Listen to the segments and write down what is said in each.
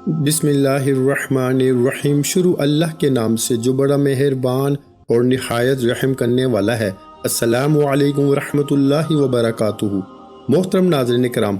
بسم اللہ الرحمن الرحیم۔ شروع اللہ کے نام سے جو بڑا مہربان اور نہایت رحم کرنے والا ہے۔ السلام علیکم ورحمۃ اللہ وبرکاتہ۔ محترم ناظرین کرام،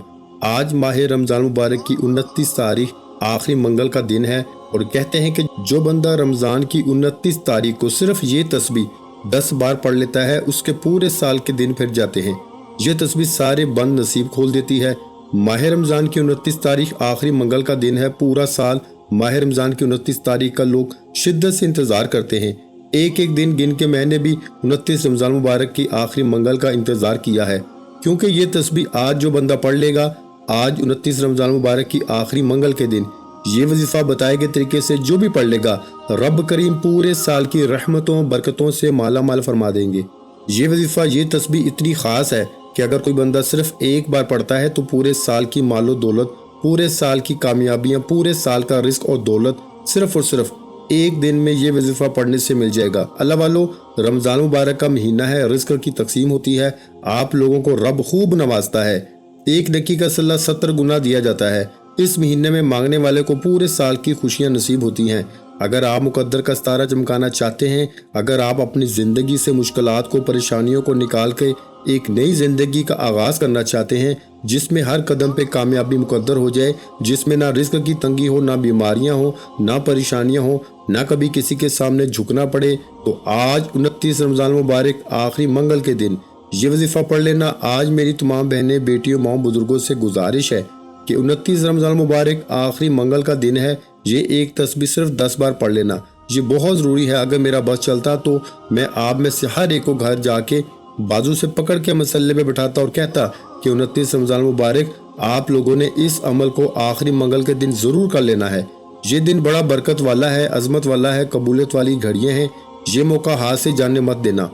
آج ماہ رمضان مبارک کی 29 تاریخ آخری منگل کا دن ہے، اور کہتے ہیں کہ جو بندہ رمضان کی 29 تاریخ کو صرف یہ تسبیح 10 بار پڑھ لیتا ہے، اس کے پورے سال کے دن پھر جاتے ہیں۔ یہ تسبیح سارے بند نصیب کھول دیتی ہے۔ ماہ رمضان کی 29 تاریخ آخری منگل کا دن ہے۔ پورا سال ماہ رمضان کی 29 تاریخ کا لوگ شدت سے انتظار کرتے ہیں۔ ایک ایک دن گن کے میں نے بھی 29 رمضان مبارک کی آخری منگل کا انتظار کیا ہے، کیونکہ یہ تسبیح آج جو بندہ پڑھ لے گا، آج 29 رمضان مبارک کی آخری منگل کے دن یہ وظیفہ بتائے گئے طریقے سے جو بھی پڑھ لے گا، رب کریم پورے سال کی رحمتوں برکتوں سے مالا مال فرما دیں گے۔ یہ وظیفہ، یہ تسبیح اتنی خاص ہے کہ اگر کوئی بندہ صرف ایک بار پڑھتا ہے تو پورے سال کی مال و دولت، پورے سال کی کامیابیاں، پورے سال کا رزق اور دولت صرف اور صرف ایک دن میں یہ وظیفہ پڑھنے سے مل جائے گا۔ اللہ والو، رمضان مبارک کا مہینہ ہے، رزق کی تقسیم ہوتی ہے، آپ لوگوں کو رب خوب نوازتا ہے۔ ایک نیکی کا صلہ 70 گنا دیا جاتا ہے۔ اس مہینے میں مانگنے والے کو پورے سال کی خوشیاں نصیب ہوتی ہیں۔ اگر آپ مقدر کا ستارہ چمکانا چاہتے ہیں، اگر آپ اپنی زندگی سے مشکلات کو، پریشانیوں کو نکال کے ایک نئی زندگی کا آغاز کرنا چاہتے ہیں، جس میں ہر قدم پہ کامیابی مقدر ہو جائے، جس میں نہ رزق کی تنگی ہو، نہ بیماریاں ہوں، نہ پریشانیاں ہوں، نہ کبھی کسی کے سامنے جھکنا پڑے، تو آج 29 رمضان مبارک آخری منگل کے دن یہ وظیفہ پڑھ لینا۔ آج میری تمام بہنیں، بیٹیوں، ماؤں، بزرگوں سے گزارش ہے کہ 29 رمضان مبارک آخری منگل کا دن ہے، یہ ایک تسبیح صرف 10 بار پڑھ لینا۔ یہ بہت ضروری ہے۔ اگر میرا بس چلتا تو میں آپ میں سے ہر ایک کو گھر جا کے بازو سے پکڑ کے مسلے پہ بٹھاتا اور کہتا کہ 29 رمضان مبارک آپ لوگوں نے اس عمل کو آخری منگل کے دن ضرور کر لینا ہے۔ یہ دن بڑا برکت والا ہے، عظمت والا ہے، قبولیت والی گھڑیاں ہیں۔ یہ موقع ہاتھ سے جانے مت دینا۔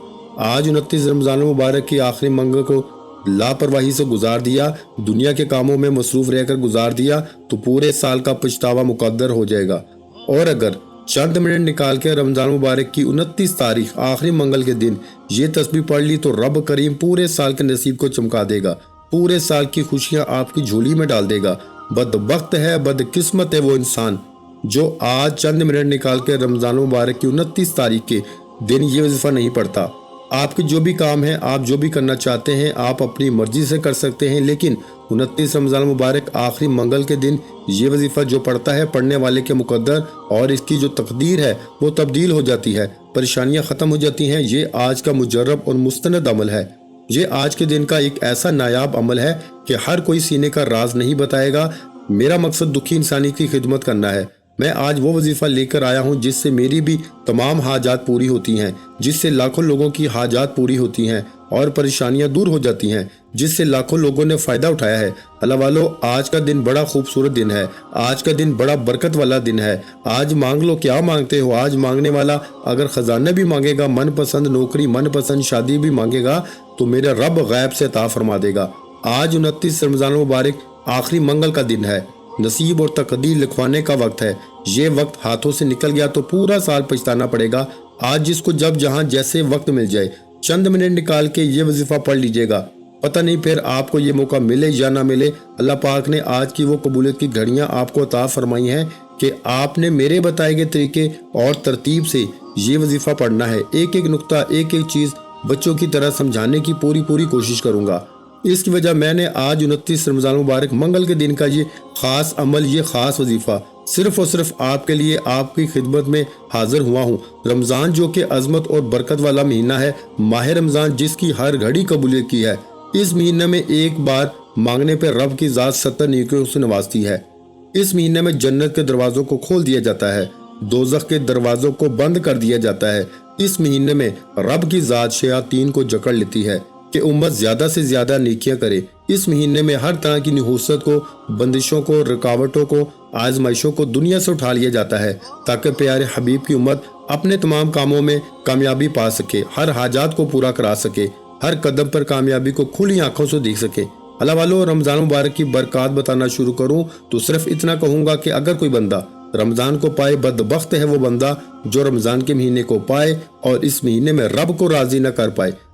آج 29 رمضان مبارک کی آخری منگل کو لاپرواہی سے گزار دیا، دنیا کے کاموں میں مصروف رہ کر گزار دیا، تو پورے سال کا پچھتاوا مقدر ہو جائے گا۔ اور اگر چند منٹ نکال کے رمضان مبارک کی 29 تاریخ آخری منگل کے دن یہ تسبیح پڑھ لی تو رب کریم پورے سال کے نصیب کو چمکا دے گا، پورے سال کی خوشیاں آپ کی جھولی میں ڈال دے گا۔ بدبخت ہے، بدقسمت ہے وہ انسان جو آج چند منٹ نکال کے رمضان مبارک کی 29 تاریخ کے دن یہ وظیفہ نہیں پڑھتا۔ آپ کے جو بھی کام ہے، آپ جو بھی کرنا چاہتے ہیں، آپ اپنی مرضی سے کر سکتے ہیں، لیکن 29 رمضان مبارک آخری منگل کے دن یہ وظیفہ جو پڑھتا ہے، پڑھنے والے کے مقدر اور اس کی جو تقدیر ہے وہ تبدیل ہو جاتی ہے، پریشانیاں ختم ہو جاتی ہیں۔ یہ آج کا مجرب اور مستند عمل ہے۔ یہ آج کے دن کا ایک ایسا نایاب عمل ہے کہ ہر کوئی سینے کا راز نہیں بتائے گا۔ میرا مقصد دکھی انسانی کی خدمت کرنا ہے۔ میں آج وہ وظیفہ لے کر آیا ہوں جس سے میری بھی تمام حاجات پوری ہوتی ہیں، جس سے لاکھوں لوگوں کی حاجات پوری ہوتی ہیں اور پریشانیاں دور ہو جاتی ہیں، جس سے لاکھوں لوگوں نے فائدہ اٹھایا ہے۔ اللہ والو، آج کا دن بڑا خوبصورت دن ہے، آج کا دن بڑا برکت والا دن ہے۔ آج مانگ لو، کیا مانگتے ہو؟ آج مانگنے والا اگر خزانہ بھی مانگے گا، من پسند نوکری، من پسند شادی بھی مانگے گا، تو میرا رب غیب سے عطا فرما دے گا۔ آج 29 رمضان مبارک آخری منگل کا دن ہے، نصیب اور تقدیر لکھوانے کا وقت ہے۔ یہ وقت ہاتھوں سے نکل گیا تو پورا سال پچھتانا پڑے گا۔ آج جس کو جب جہاں جیسے وقت مل جائے، چند منٹ نکال کے یہ وظیفہ پڑھ لیجئے گا، پتہ نہیں پھر آپ کو یہ موقع ملے یا نہ ملے۔ اللہ پاک نے آج کی وہ قبولیت کی گھڑیاں آپ کو عطا فرمائی ہیں کہ آپ نے میرے بتائے گئے طریقے اور ترتیب سے یہ وظیفہ پڑھنا ہے۔ ایک ایک نقطہ، ایک ایک چیز بچوں کی طرح سمجھانے کی پوری کوشش کروں گا۔ اس کی وجہ میں نے آج 29 رمضان مبارک منگل کے دن کا یہ خاص عمل، یہ خاص وظیفہ صرف اور صرف آپ کے لیے، آپ کی خدمت میں حاضر ہوا ہوں۔ رمضان جو کہ عظمت اور برکت والا مہینہ ہے، ماہ رمضان جس کی ہر گھڑی قبولیت کی ہے، اس مہینے میں ایک بار مانگنے پہ رب کی ذات 70 نیکیوں سے نوازتی ہے۔ اس مہینے میں جنت کے دروازوں کو کھول دیا جاتا ہے، دوزخ کے دروازوں کو بند کر دیا جاتا ہے۔ اس مہینے میں رب کی ذات شیاطین کو جکڑ لیتی ہے کہ امت زیادہ سے زیادہ نیکیاں کرے۔ اس مہینے میں ہر طرح کی نحوست کو، بندشوں کو، رکاوٹوں کو، آزمائشوں کو دنیا سے اٹھا لیا جاتا ہے، تاکہ پیارے حبیب کی امت اپنے تمام کاموں میں کامیابی پا سکے، ہر حاجات کو پورا کرا سکے، ہر قدم پر کامیابی کو کھلی آنکھوں سے دیکھ سکے۔ اللہ والو، رمضان مبارک کی برکات بتانا شروع کروں تو صرف اتنا کہوں گا کہ اگر کوئی بندہ رمضان کو پائے، بدبخت ہے وہ بندہ جو رمضان کے مہینے کو پائے اور اس مہینے میں رب کو راضی نہ کر پائے۔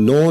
9,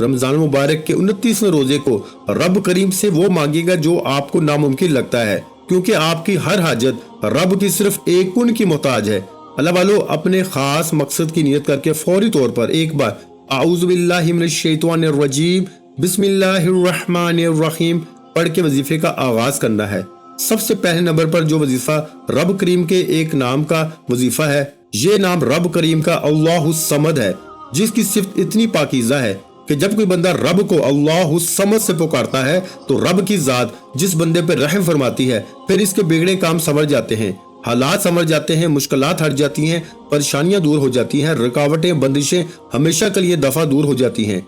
رمضان مبارک کے 29ویں روزے کو رب کریم سے وہ مانگے گا جو آپ کو ناممکن لگتا ہے، کیونکہ آپ کی ہر حاجت رب کی صرف ایک کن کی محتاج ہے۔ اللہ والو، اپنے خاص مقصد کی نیت کر کے فوری طور پر ایک بار اعوذ باللہ من الشیطان الرجیم بسم اللہ الرحمن الرحیم پڑھ کے وظیفے کا آغاز کرنا ہے۔ سب سے پہلے نمبر پر جو وظیفہ رب کریم کے ایک نام کا وظیفہ ہے، یہ نام رب کریم کا اللہ الصمد ہے، جس کی صفت اتنی پاکیزہ ہے کہ جب کوئی بندہ رب کو اللہ الصمد سے پکارتا ہے تو رب کی ذات جس بندے پر رحم فرماتی ہے، پھر اس کے بگڑے کام سنور جاتے ہیں، حالات سنور جاتے ہیں، مشکلات ہٹ جاتی ہیں، پریشانیاں دور ہو جاتی ہیں، رکاوٹیں بندشیں ہمیشہ کے لیے دفع دور ہو جاتی ہیں۔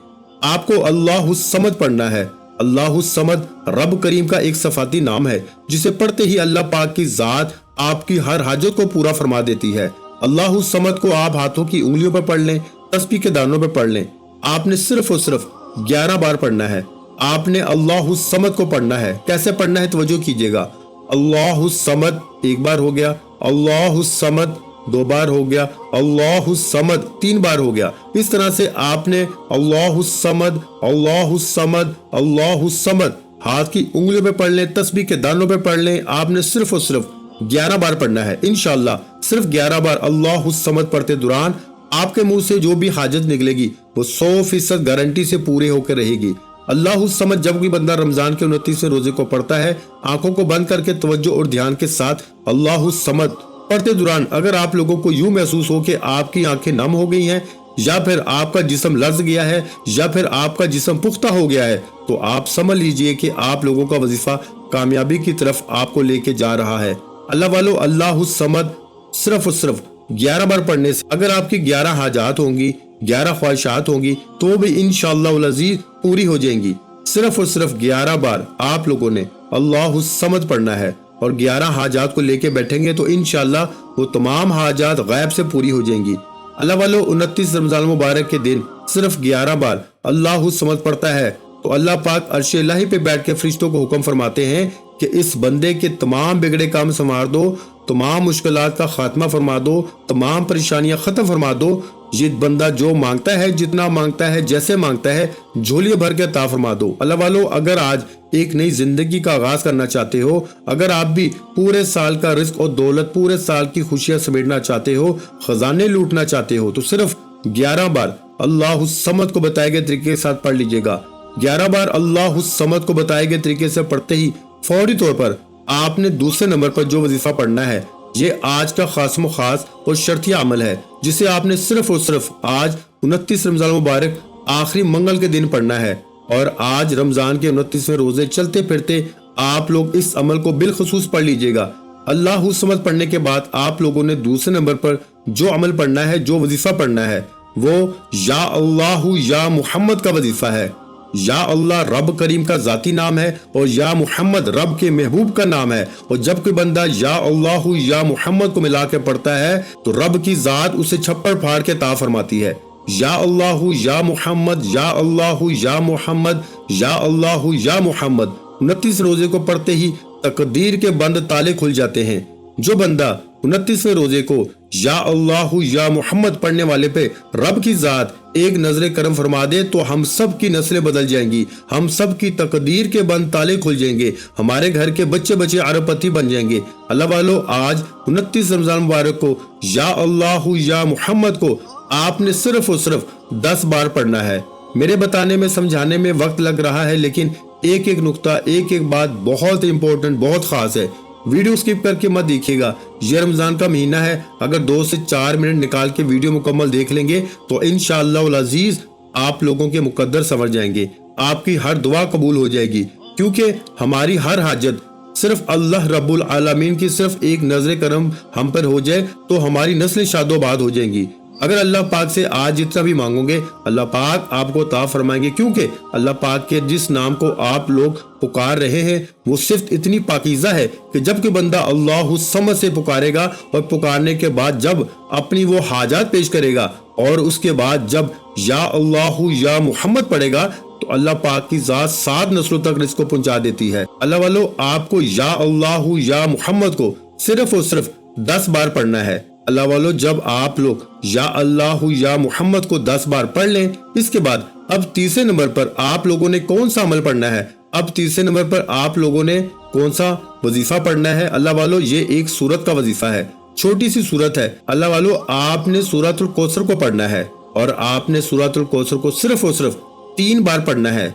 آپ کو اللہ الصمد پڑھنا ہے۔ اللہ الصمد رب کریم کا ایک صفاتی نام ہے، جسے پڑھتے ہی اللہ پاک کی ذات آپ کی ہر حاجت کو پورا فرما دیتی ہے۔ اللہ الصمد کو آپ ہاتھوں کی انگلیوں پر پڑھ لیں، تسبیح کے دانوں پر پڑھ لیں۔ آپ نے صرف اور صرف 11 بار پڑھنا ہے۔ آپ نے اللہ الصمد کو پڑھنا ہے۔ کیسے پڑھنا ہے توجہ کیجئے گا۔ اللہ الصمد ایک بار ہو گیا، اللہ الصمد 2 بار ہو گیا، اللہ الصمد 3 بار ہو گیا۔ اس طرح سے آپ نے اللہ الصمد اللہ الصمد اللہ الصمد ہاتھ کی انگلیوں پہ پڑھ لیں، تسبیح کے دانوں پہ پڑھ لیں۔ آپ نے صرف اور صرف 11 بار پڑھنا ہے۔ انشاءاللہ صرف 11 بار اللہ الصمد پڑھتے دوران آپ کے منہ سے جو بھی حاجت نکلے گی وہ 100% گارنٹی سے پوری ہو کے رہے گی۔ اللہ الصمد جب کوئی بندہ رمضان کے 29ویں روزے کو پڑھتا ہے، آنکھوں کو بند کر کے توجہ اور دھیان کے ساتھ اللہ الصمد پڑھتے دوران اگر آپ لوگوں کو یوں محسوس ہو کہ آپ کی آنکھیں نم ہو گئی ہیں، یا پھر آپ کا جسم لرز گیا ہے، یا پھر آپ کا جسم پختہ ہو گیا ہے، تو آپ سمجھ لیجئے کہ آپ لوگوں کا وظیفہ کامیابی کی طرف آپ کو لے کے جا رہا ہے۔ اللہ والو، اللہ الصمد صرف اور صرف 11 بار پڑھنے سے اگر آپ کی 11 حاجات ہوں گی، 11 خواہشات ہوں گی، تو بھی انشاءاللہ العزیز پوری ہو جائیں گی۔ صرف اور صرف 11 بار آپ لوگوں نے اللہ الصمد پڑھنا ہے اور 11 حاجات کو لے کے بیٹھیں گے تو انشاءاللہ وہ تمام حاجات غیب سے پوری ہو جائیں گی۔ اللہ والو، 29 رمضان مبارک کے دن صرف 11 بار اللہ الصمد پڑھتا ہے تو اللہ پاک عرش الہی پہ بیٹھ کے فرشتوں کو حکم فرماتے ہیں کہ اس بندے کے تمام بگڑے کام سنوار دو، تمام مشکلات کا خاتمہ فرما دو، تمام پریشانیاں ختم فرما دو۔ یہ بندہ جو مانگتا ہے، جتنا مانگتا ہے، جیسے مانگتا ہے، جھولیے بھر کے عطا فرما دو۔ اللہ والو، اگر آج ایک نئی زندگی کا آغاز کرنا چاہتے ہو، اگر آپ بھی پورے سال کا رزق اور دولت، پورے سال کی خوشیاں سمیٹنا چاہتے ہو، خزانے لوٹنا چاہتے ہو، تو صرف 11 بار اللہ الصمد کو بتائے گئے طریقے کے ساتھ پڑھ لیجئے گا۔ 11 بار اللہ الصمد کو بتائے گئے طریقے سے پڑھتے ہی فوری طور پر آپ نے دوسرے نمبر پر جو وظیفہ پڑھنا ہے، یہ آج کا خاص مخاص اور شرطیہ عمل ہے، جسے آپ نے صرف اور صرف آج 29 رمضان مبارک آخری منگل کے دن پڑھنا ہے۔ اور آج رمضان کے 29ویں روزے چلتے پھرتے آپ لوگ اس عمل کو بالخصوص پڑھ لیجئے گا۔ اللہ الصمد پڑھنے کے بعد آپ لوگوں نے دوسرے نمبر پر جو عمل پڑھنا ہے، جو وظیفہ پڑھنا ہے، وہ یا اللہ یا محمد کا وظیفہ ہے۔ یا اللہ رب کریم کا ذاتی نام ہے اور یا محمد رب کے محبوب کا نام ہے، اور جب کوئی بندہ یا اللہ یا محمد کو ملا کے پڑھتا ہے تو رب کی ذات اسے چھپڑ پھاڑ کے عطا فرماتی ہے۔ یا اللہ یا محمد، یا اللہ یا محمد، یا اللہ یا محمد 29 روزے کو پڑھتے ہی تقدیر کے بند تالے کھل جاتے ہیں۔ جو بندہ 29ویں روزے کو یا اللہ یا محمد پڑھنے والے پہ رب کی ذات ایک نظر کرم فرما دے تو ہم سب کی نسلیں بدل جائیں گی، ہم سب کی تقدیر کے بند تالے کھل جائیں گے، ہمارے گھر کے بچے بچے ارب پتی بن جائیں گے۔ اللہ والو، آج 29 رمضان مبارک کو یا اللہ یا محمد کو آپ نے صرف اور صرف 10 بار پڑھنا ہے۔ میرے بتانے میں سمجھانے میں وقت لگ رہا ہے، لیکن ایک ایک نقطہ، ایک ایک بات بہت امپورٹنٹ، بہت خاص ہے۔ ویڈیو سکپ کر کے مت دیکھیے گا۔ یہ رمضان کا مہینہ ہے، اگر 2 سے 4 منٹ نکال کے ویڈیو مکمل دیکھ لیں گے تو انشاءاللہ العزیز آپ لوگوں کے مقدر سنور جائیں گے، آپ کی ہر دعا قبول ہو جائے گی، کیونکہ ہماری ہر حاجت صرف اللہ رب العالمین کی صرف ایک نظر کرم ہم پر ہو جائے تو ہماری نسلیں شاد و آباد ہو جائیں گی۔ اگر اللہ پاک سے آج جتنا بھی مانگو گے اللہ پاک آپ کو عطا فرمائیں گے، کیونکہ اللہ پاک کے جس نام کو آپ لوگ پکار رہے ہیں وہ صفت اتنی پاکیزہ ہے کہ جب کہ بندہ اللہ الصمد سے پکارے گا اور پکارنے کے بعد جب اپنی وہ حاجات پیش کرے گا اور اس کے بعد جب یا اللہ یا محمد پڑھے گا تو اللہ پاک کی ذات 7 نسلوں تک رزق کو پہنچا دیتی ہے۔ اللہ والو، آپ کو یا اللہ یا محمد کو صرف اور صرف 10 بار پڑھنا ہے۔ اللہ والو جب آپ لوگ یا اللہ یا محمد کو 10 بار پڑھ لیں، اس کے بعد اب تیسرے نمبر پر آپ لوگوں نے کون سا عمل پڑھنا ہے؟ اب تیسرے نمبر پر آپ لوگوں نے کون سا وظیفہ پڑھنا ہے؟ اللہ والو یہ ایک سورت کا وظیفہ ہے، چھوٹی سی سورت ہے۔ اللہ والو آپ نے سورۃ الکوثر کو پڑھنا ہے اور آپ نے سورۃ الکوثر کو صرف اور صرف 3 بار پڑھنا ہے۔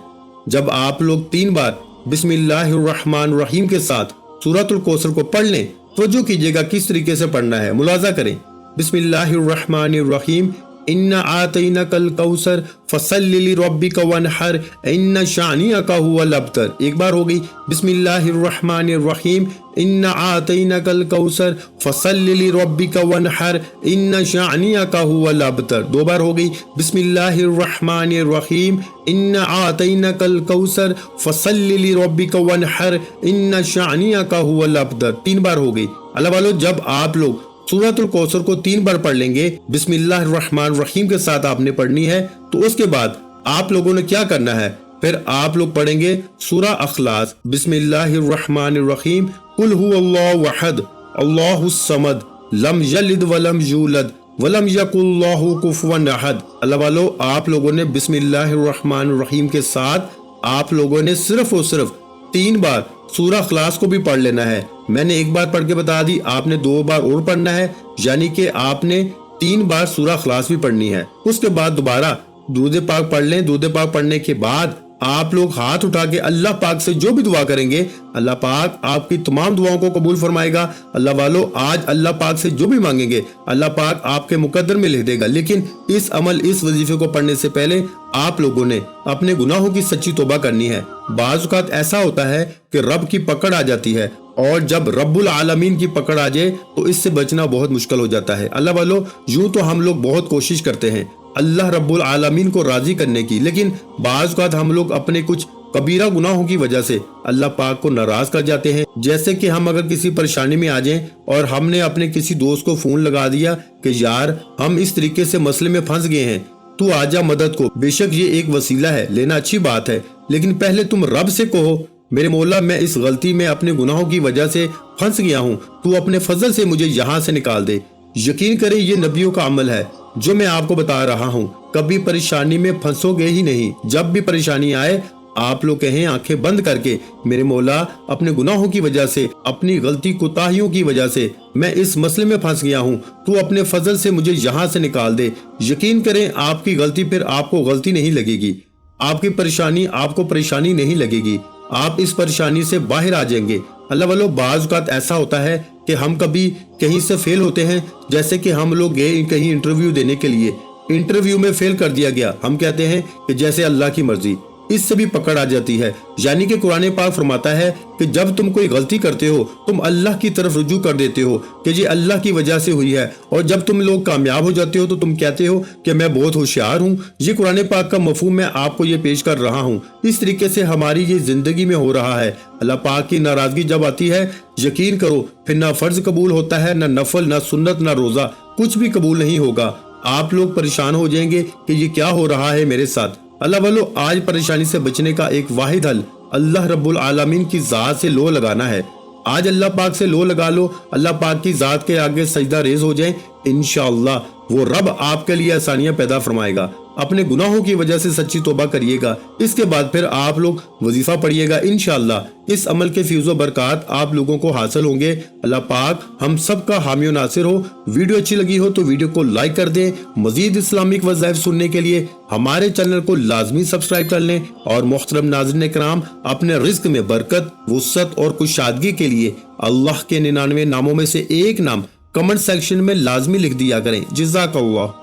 جب آپ لوگ 3 بار بسم اللہ الرحمن الرحیم کے ساتھ سورۃ الکوثر کو پڑھ لیں، توجہ کیجئے گا کس طریقے سے پڑھنا ہے، ملاحظہ کریں۔ بسم اللہ الرحمن الرحیم انا آتینک الکوثر فصل لربک وانحر ان شانئک هو الابتر۔ ایک بار ہو گئی بسم اللہ الرحمن الرحیم انا آتینک الکوثر فصل لربک وانحر ان شانئک هو الابتر۔ 2 بار ہو گئی بسم اللہ الرحمن الرحیم انا آتینک الکوثر فصل لربک وانحر ان شانئک هو الابتر۔ 3 بار ہو گئی۔ اللہ والو جب آپ لوگ سورۃ الکوثر کو 3 بار پڑھ لیں گے، بسم اللہ الرحمن الرحیم کے ساتھ آپ نے پڑھنی ہے، تو اس کے بعد آپ لوگوں نے کیا کرنا ہے؟ پھر آپ لوگ پڑھیں گے سورہ اخلاص، بسم اللہ الرحمن الرحیم قل هو اللہ احد اللہ الصمد لم یلد ولم یولد ولم یکن لہ کفوا احد۔ اللہ والو آپ لوگوں نے بسم اللہ الرحمن الرحیم کے ساتھ آپ لوگوں نے صرف اور صرف 3 بار سورہ اخلاص کو بھی پڑھ لینا ہے۔ میں نے ایک بار پڑھ کے بتا دی، آپ نے 2 بار اور پڑھنا ہے، یعنی کہ آپ نے 3 بار سورہ اخلاص بھی پڑھنی ہے۔ اس کے بعد دوبارہ درود پاک پڑھ لیں۔ درود پاک پڑھنے کے بعد آپ لوگ ہاتھ اٹھا کے اللہ پاک سے جو بھی دعا کریں گے، اللہ پاک آپ کی تمام دعاؤں کو قبول فرمائے گا۔ اللہ والو آج اللہ پاک سے جو بھی مانگیں گے، اللہ پاک آپ کے مقدر میں لکھ دے گا۔ لیکن اس وظیفے کو پڑھنے سے پہلے آپ لوگوں نے اپنے گناہوں کی سچی توبہ کرنی ہے۔ بعض اوقات ایسا ہوتا ہے کہ رب کی پکڑ آ جاتی ہے، اور جب رب العالمین کی پکڑ آ جائے تو اس سے بچنا بہت مشکل ہو جاتا ہے۔ اللہ والو یوں تو ہم لوگ بہت کوشش کرتے ہیں اللہ رب العالمین کو راضی کرنے کی، لیکن بعض اوقات ہم لوگ اپنے کچھ کبیرہ گناہوں کی وجہ سے اللہ پاک کو ناراض کر جاتے ہیں۔ جیسے کہ ہم اگر کسی پریشانی میں آ جائیں اور ہم نے اپنے کسی دوست کو فون لگا دیا کہ یار ہم اس طریقے سے مسئلے میں پھنس گئے ہیں، تو آجا مدد کو۔ بے شک یہ ایک وسیلہ ہے، لینا اچھی بات ہے، لیکن پہلے تم رب سے کہو میرے مولا میں اس غلطی میں اپنے گناہوں کی وجہ سے پھنس گیا ہوں، تو اپنے فضل سے مجھے یہاں سے نکال دے۔ یقین کریں یہ نبیوں کا عمل ہے جو میں آپ کو بتا رہا ہوں۔ کبھی پریشانی میں پھنسو گے ہی نہیں۔ جب بھی پریشانی آئے آپ لوگ کہیں آنکھیں بند کر کے میرے مولا اپنے گناہوں کی وجہ سے، اپنی غلطی کوتاہیوں کی وجہ سے میں اس مسئلے میں پھنس گیا ہوں، تو اپنے فضل سے مجھے یہاں سے نکال دے۔ یقین کریں آپ کی غلطی پھر آپ کو غلطی نہیں لگے گی، آپ کی پریشانی آپ کو پریشانی نہیں لگے گی، آپ اس پریشانی سے باہر آ جائیں گے۔ اللہ والو بعض اوقات ایسا ہوتا ہے کہ ہم کبھی کہیں سے فیل ہوتے ہیں، جیسے کہ ہم لوگ گئے کہیں انٹرویو دینے کے لیے، انٹرویو میں فیل کر دیا گیا، ہم کہتے ہیں کہ جیسے اللہ کی مرضی، اس سے بھی پکڑ آ جاتی ہے۔ یعنی کہ قرآن پاک فرماتا ہے کہ جب تم کوئی غلطی کرتے ہو تم اللہ کی طرف رجوع کر دیتے ہو کہ یہ اللہ کی وجہ سے ہوئی ہے، اور جب تم لوگ کامیاب ہو جاتے ہو تو تم کہتے ہو کہ میں بہت ہوشیار ہوں۔ یہ قرآن پاک کا مفہوم میں آپ کو یہ پیش کر رہا ہوں۔ اس طریقے سے ہماری یہ زندگی میں ہو رہا ہے۔ اللہ پاک کی ناراضگی جب آتی ہے، یقین کرو پھر نہ فرض قبول ہوتا ہے، نہ نفل، نہ سنت، نہ روزہ، کچھ بھی قبول نہیں ہوگا۔ آپ لوگ پریشان ہو جائیں گے کہ یہ کیا ہو رہا ہے میرے ساتھ۔ اللہ والو آج پریشانی سے بچنے کا ایک واحد حل اللہ رب العالمین کی ذات سے لو لگانا ہے۔ آج اللہ پاک سے لو لگا لو، اللہ پاک کی ذات کے آگے سجدہ ریز ہو جائیں، انشاءاللہ وہ رب آپ کے لیے آسانیاں پیدا فرمائے گا۔ اپنے گناہوں کی وجہ سے سچی توبہ کریے گا، اس کے بعد پھر آپ لوگ وظیفہ پڑھیے گا، انشاءاللہ اس عمل کے فیض و برکات آپ لوگوں کو حاصل ہوں گے۔ اللہ پاک ہم سب کا حامی و ناصر ہو۔ ویڈیو اچھی لگی ہو تو ویڈیو کو لائک کر دیں۔ مزید اسلامک وظائف سننے کے لیے ہمارے چینل کو لازمی سبسکرائب کر لیں، اور محترم ناظرین کرام اپنے رزق میں برکت، وسعت اور کشادگی کے لیے اللہ کے 99 ناموں میں سے ایک نام کمنٹ سیکشن میں لازمی لکھ دیا کریں۔ جزاک اللہ۔